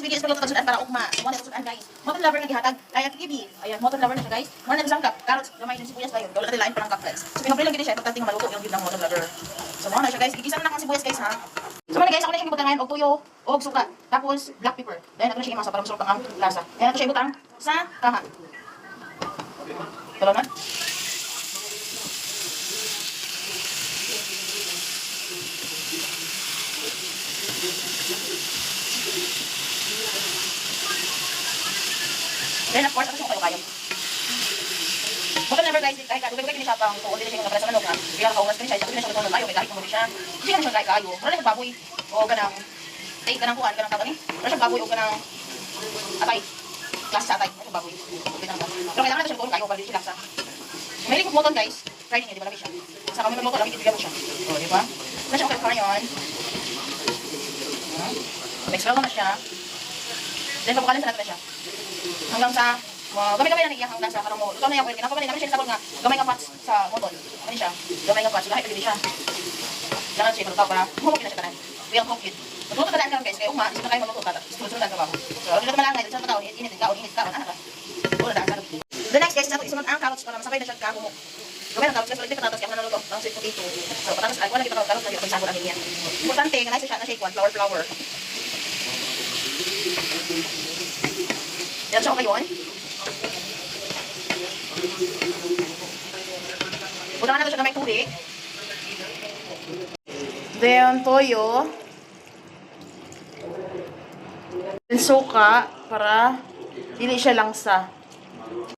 bigyan sa pagluto sudan para ugma. Mo na sudan guys. Motor lover nga gihatag. Kaya kibi. Ayan, motor lover na siya guys. Mo na isang cup. Carrots, gamay din sibuyas dayon. Wala lain pa ng cup friends. So pinopril lang gid siya importante nga maluto yung gid ng motor lover. So mo na siya guys. Gigisa na ng sibuyas guys ha. So mo na guys, ako na siya gibutangan og tuyo, og suka, tapos black pepper. Dahil ako na siya imasa para masarap ang lasa. Dahil ako siya ibutang sa kaha. Talo na. Then of course, ako siya kayo-kayo. Bukan never guys, kahit dugay kini siya pang tuod din siya nga para sa manok ha. Kaya kaunas kini siya, siya siya tunog kayo, kahit mo siya. Hindi ka siya kayo. Wala na baboy o kanang ay kanang kuan, kanang tawag ni. Wala siya baboy o kanang atay. Klase sa atay, ano baboy. Pero kailangan natin siya tunog kayo para di siya laksa. May likod moton guys, try niyo di ba lami siya. Sa kami magluto lami bibigyan mo siya. Oh, di ba? Na siya okay kayon. Mix lang na siya. Then pabukalin sa natin na siya. Hanggang sa gamay-gamay na niya hanggang sa karong mo. Luto na yung pwede. Napabalin namin siya sabon nga gamay nga pots sa moton. Ano siya? Gamay nga pots. Kahit pwede siya. Kailangan siya maluto para humukok na siya tanan. Real cook it. Magluto ka daan ka guys. Kaya uma, isip na kayo magluto tata. Sunod-sunod ka ba? So, hindi na malangay. Sa taon, init kaon. Ano ka? Wala na sa luto. The next guys, isunod ang carrots para masabay na siya kahumok. Gamay ang carrots guys. Hindi patatas kaya naluto ang sweet potato. So, patatas ay wala kita carrots na yung sabon ang niya. Importante, nga nice siya na shake one, flour. Yan siya ko kayo. Unahan natin siya na may tubig. Then, toyo. Then, suka para dili siya langsa.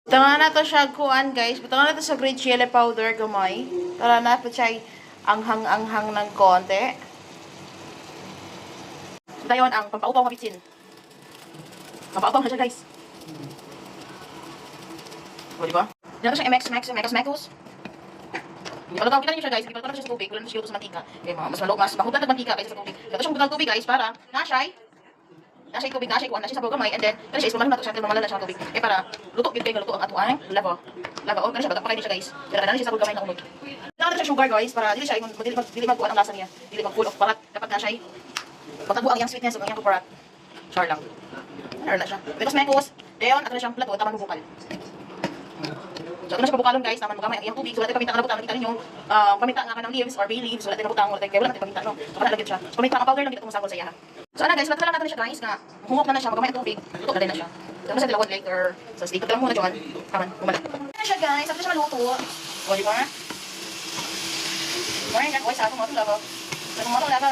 Butangan na to siya kuan guys. Butangan na to sa green chili powder gamay. Para na po siya anghang-anghang ng konti. Dayon ang pampaupaw mabitsin. Pampaupaw na siya guys. O, diba? Dito siya i-mekos. Palagaw kita niyo siya guys, ipalagaw siya sa tubig, wala na siya luto sa mantika. Okay, mas mahudan ng mantika kaysa sa tubig. Dito siya mahudan ng tubig guys para na-shy tubig, na-shy kuan, na siya sa gamay, and then kaya siya ispaman na to siya, mamalan na siya ng tubig. Eh para luto gid kay luto ang atuang lava. O kaya siya batak pa kayo siya guys. Pero na siya sa gamay na umod. Dito siya sugar guys para dili siya dili magkuan ang lasa niya. Dili mag full of parat dapat na siya patago ang iyang sweetness ug ang iyang parat. Char lang. Ano na siya. Because mekos, dayon ato na siyang plato tamang bukal. So, ito na siya pabukalon guys, taman magamay ang iyang tubig. So, wala tayo paminta ka nabutan. Nakita ninyo, paminta nga ka ng leaves or bay leaves. Wala tayo nabutang, kaya wala tayo paminta, no? So, wala lagyan siya. So, paminta ang powder lang dito tumusagol sa iya. So, ano guys, natala natin siya guys, nga humok na siya, magamay ang tubig. Luto na rin na siya. So, ano siya dilawad later. So, stay. Pagdalang muna dyan. Kaman, bumalik. Ano na siya guys, after siya maluto. O, di ba? Morning, guys. Sa akong motong lava. Sa akong motong lava.